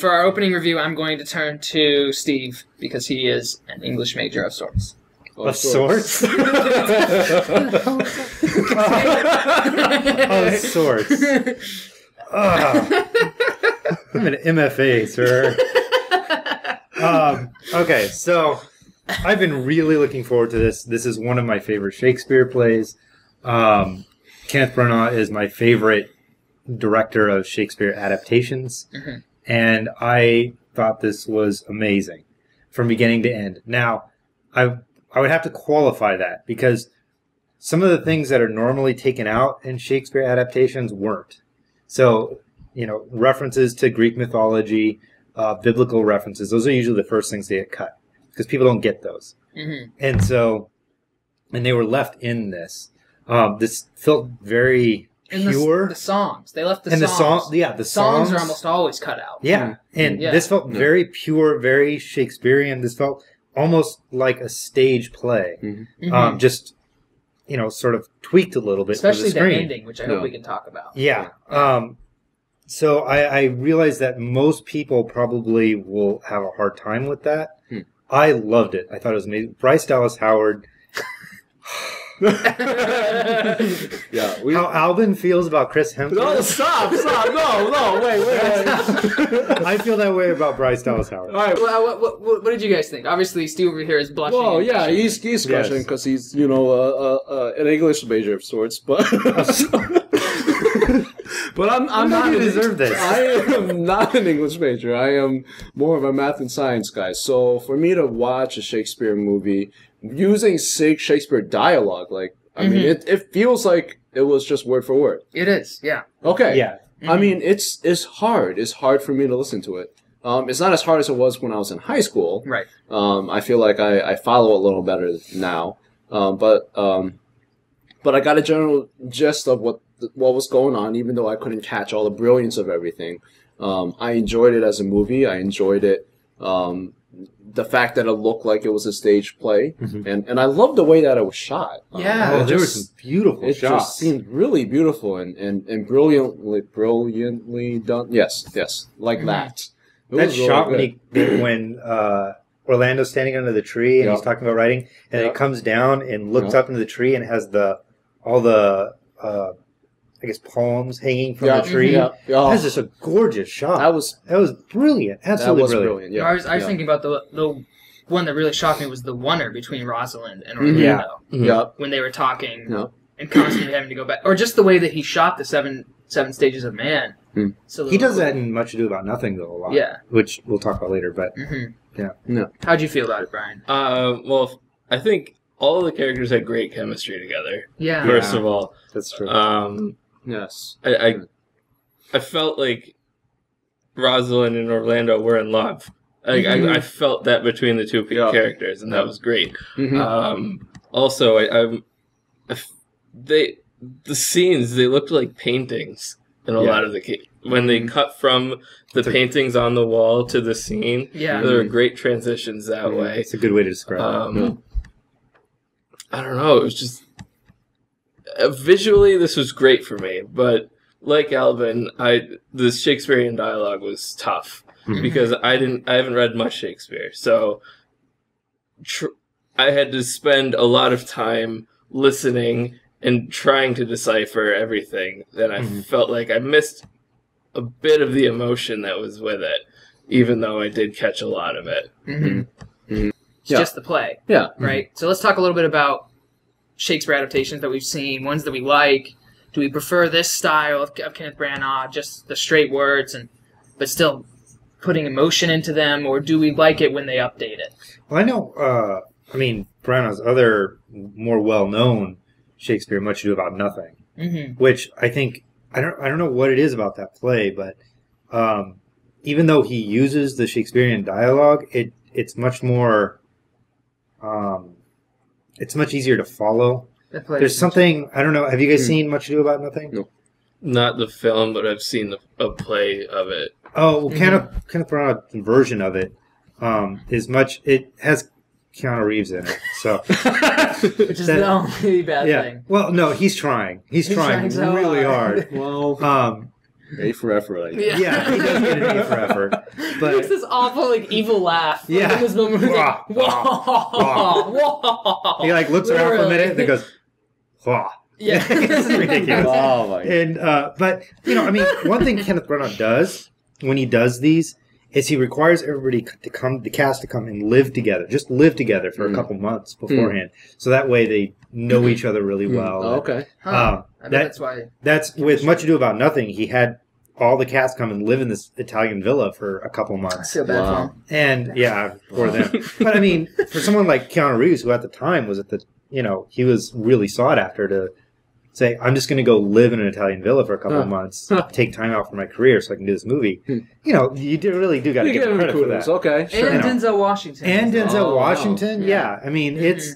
for our opening review, I'm going to turn to Steve because he is an English major of sorts. Of sorts? Of sorts. I'm an MFA, sir. Okay, so I've been really looking forward to this. This is one of my favorite Shakespeare plays. Kenneth Branagh is my favorite director of Shakespeare adaptations. Mm-hmm. And I thought this was amazing from beginning to end. Now, I would have to qualify that because some of the things that are normally taken out in Shakespeare adaptations weren't. So, references to Greek mythology, biblical references, those are usually the first things they get cut because people don't get those. Mm-hmm. And they were left in this. This felt very pure. The songs. They left the songs. The songs are almost always cut out. Yeah. And this felt very pure, very Shakespearean. This felt almost like a stage play. Mm-hmm. Just, sort of tweaked a little bit. Especially for the screen. ending, which I hope we can talk about. Yeah. So I realized that most people probably will have a hard time with that. I loved it. I thought it was amazing. Bryce Dallas Howard. How Alvin feels about Chris Hemsworth. No, stop! No, wait. I feel that way about Bryce Dallas Howard. All right, what did you guys think? Obviously, Steve over here is blushing. Well, yeah, he's blushing because he's an English major of sorts, but but I'm not. You deserve this. I am not an English major. I am more of a math and science guy. So for me to watch a Shakespeare movie using Shakespeare dialogue, I mean, it feels like it was just word for word. It is, yeah. Okay. Yeah. Mm-hmm. I mean, it's hard. It's hard for me to listen to it. It's not as hard as it was when I was in high school. Right. I feel like I follow a little better now. But I got a general gist of what was going on, even though I couldn't catch all the brilliance of everything. I enjoyed it as a movie. I enjoyed it. The fact that it looked like it was a stage play, and I love the way that it was shot. Yeah, there were some beautiful shots. It just seemed really beautiful and brilliantly done. Yes, like that. That shot when Orlando's standing under the tree and he's talking about writing, and it comes down and looks up into the tree and has all the poems hanging from the tree. That's just a gorgeous shot. That was brilliant. Absolutely brilliant. Yeah. I was thinking about the one that really shocked me was the oneer between Rosalind and Orlando. When they were talking and constantly having to go back. Or just the way that he shot the seven stages of man. So he does that in Much Ado About Nothing, though, a lot. Yeah. Which we'll talk about later, but How'd you feel about it, Brian? Well, I think all the characters had great chemistry together. Yeah. First of all. That's true. Yes. I felt like Rosalind and Orlando were in love. I felt that between the two characters, and that was great. Also, the scenes, they looked like paintings in a lot of when they cut from the paintings on the wall to the scene. Yeah, there were great transitions that way. It's a good way to describe it. I don't know. It was just visually, this was great for me, but like Alvin, the Shakespearean dialogue was tough because I haven't read much Shakespeare, so I had to spend a lot of time listening and trying to decipher everything. That I felt like I missed a bit of the emotion that was with it, even though I did catch a lot of it. It's just the play, right? So let's talk a little bit about Shakespeare adaptations that we've seen, ones that we like. Do we prefer this style of Kenneth Branagh, just the straight words, but still putting emotion into them, or do we like it when they update it? Well, I know, Branagh's other more well-known Shakespeare, Much Ado About Nothing, which I think, I don't know what it is about that play, but even though he uses the Shakespearean dialogue, it's much more... it's much easier to follow. There's something, I don't know, have you guys seen Much Ado About Nothing? No. Not the film, but I've seen a play of it. Oh, well, Kenneth Branagh's version of it it has Keanu Reeves in it, so. Which is the only bad thing. Well, no, he's trying. He's trying so really hard. Well, A for effort, I guess. Yeah, he does get an A for effort. But it's this awful, like, evil laugh. Yeah. Like, in this moment, he's like, whoa. He like looks around for a minute and then goes, whoa. Yeah. This is ridiculous. Oh my God. And but you know, I mean, one thing Kenneth Branagh does when he does these is he requires everybody to come, the cast to come and live together, just live together for a couple months beforehand, so that way they know each other really well. Oh, okay. I bet that's why. That's with Much Ado About Nothing. He had all the cast come and live in this Italian villa for a couple I months. feel bad for him. And yeah, for them. But I mean, for someone like Keanu Reeves, who at the time was at the, you know, he was really sought after to say, I'm just going to go live in an Italian villa for a couple of months, take time out from my career so I can do this movie. You know, you really do got to give him credit for that. Okay, sure. And Denzel Washington. And Denzel Washington, yeah. I mean, it's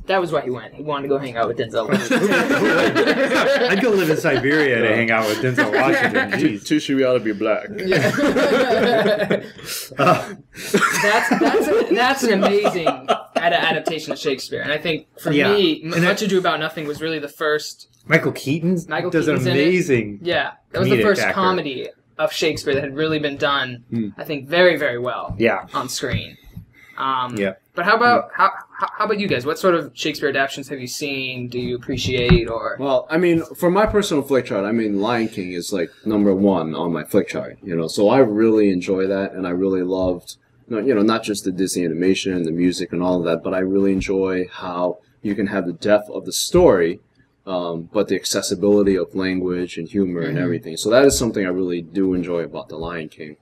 that was why he went. He wanted to go hang out with Denzel Washington. I'd go live in Siberia to hang out with Denzel Washington. Jeez. Tushy, we ought to be black. Yeah. That's an amazing adaptation of Shakespeare. And I think, for me, Much Ado About Nothing was really the first... Michael Keaton does an amazing... Yeah. That was the first comedy of Shakespeare that had really been done, I think, very, very well on screen. But how about you guys? What sort of Shakespeare adaptations have you seen? Do you appreciate or? Well, I mean, for my personal flick chart, I mean, Lion King is like #1 on my flick chart. You know, so I really enjoy that, and I really loved, you know, not just the Disney animation and the music and all of that, but I really enjoy how you can have the depth of the story, but the accessibility of language and humor and everything. So that is something I really do enjoy about the Lion King.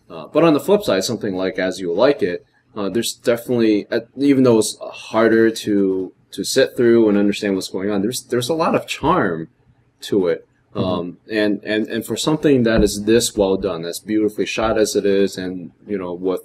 But on the flip side, something like As You Like It. There's definitely, even though it's harder to sit through and understand what's going on, there's a lot of charm to it. And for something that is this well done, that's beautifully shot as it is, and you know, with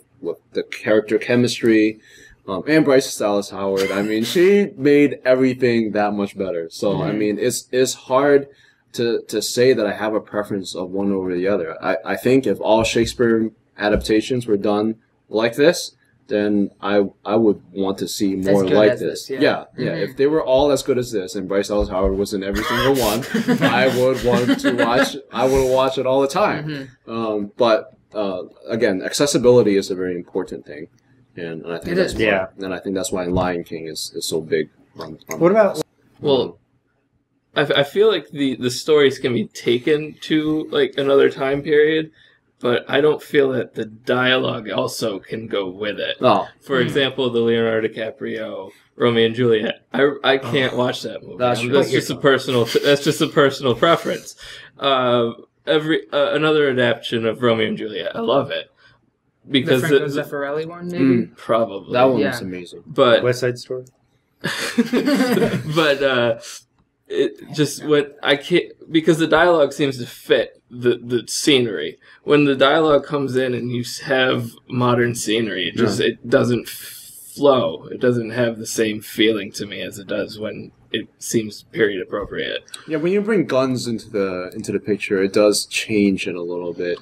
the character chemistry, and Bryce Dallas Howard, I mean, she made everything that much better. So I mean, it's hard to say that I have a preference of one over the other. I think if all Shakespeare adaptations were done like this, then I would want to see more like this. Yeah. If they were all as good as this, and Bryce Dallas Howard was in every single one, I would want to watch. I would watch it all the time. But again, accessibility is a very important thing, and I think that's why, and I think that's why Lion King is so big. What about? Well, I feel like the stories can be taken to like another time period. But I don't feel that the dialogue also can go with it. For example, the Leonardo DiCaprio Romeo and Juliet. I can't watch that movie. That's just a personal preference. Another adaptation of Romeo and Juliet. I love it because the Franco Zeffirelli one, maybe probably that one was amazing. But West Side Story. But it just what I can't, because the dialogue seems to fit the scenery. When the dialogue comes in and you have modern scenery, it doesn't flow. It doesn't have the same feeling to me as it does when it seems period appropriate. Yeah, when you bring guns into the picture, it does change it a little bit.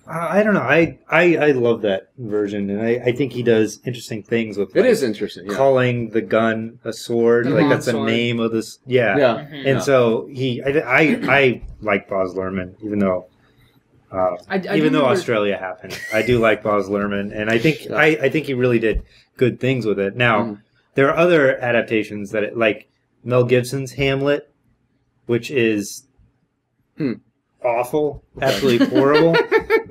I don't know. I love that version, and I think he does interesting things with. It is interesting. Yeah. Calling the gun a sword, like that's the name of this. Yeah. And so I like Baz Luhrmann, even though Australia happened. I do like Baz Luhrmann, and I think I think he really did good things with it. Now there are other adaptations that like Mel Gibson's Hamlet, which is awful, absolutely horrible.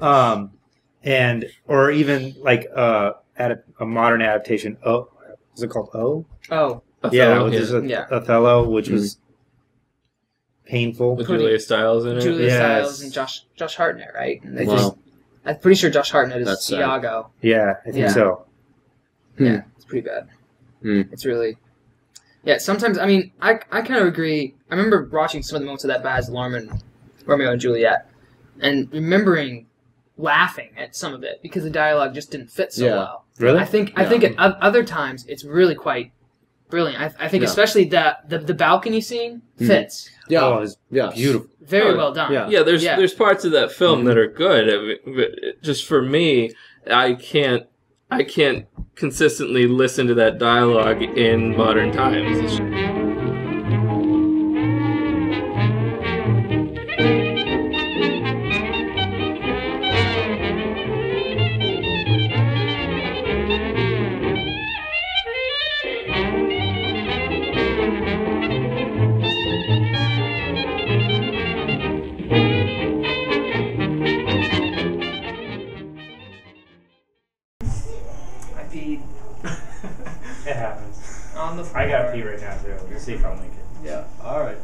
Or even like a modern adaptation. Is it called O? Oh, Othello, which is Othello, which was painful. With Julia Stiles in it. Julia Stiles and Josh Hartnett, right? And I'm pretty sure Josh Hartnett is Iago. Yeah, I think so. Yeah, it's pretty bad. It's really. Yeah, sometimes, I mean, I kind of agree. I remember watching some of the moments of that Baz Luhrmann, Romeo and Juliet, and remembering laughing at some of it because the dialogue just didn't fit so well. Really? I think at other times it's really quite brilliant. I think especially the balcony scene fits. Yeah, it's beautiful. Very well done. Yeah, there's parts of that film that are good. I mean, just for me, I can't consistently listen to that dialogue in modern times. on the floor. I got to pee right now, too. Let's see if I'll make it. Yeah. All right.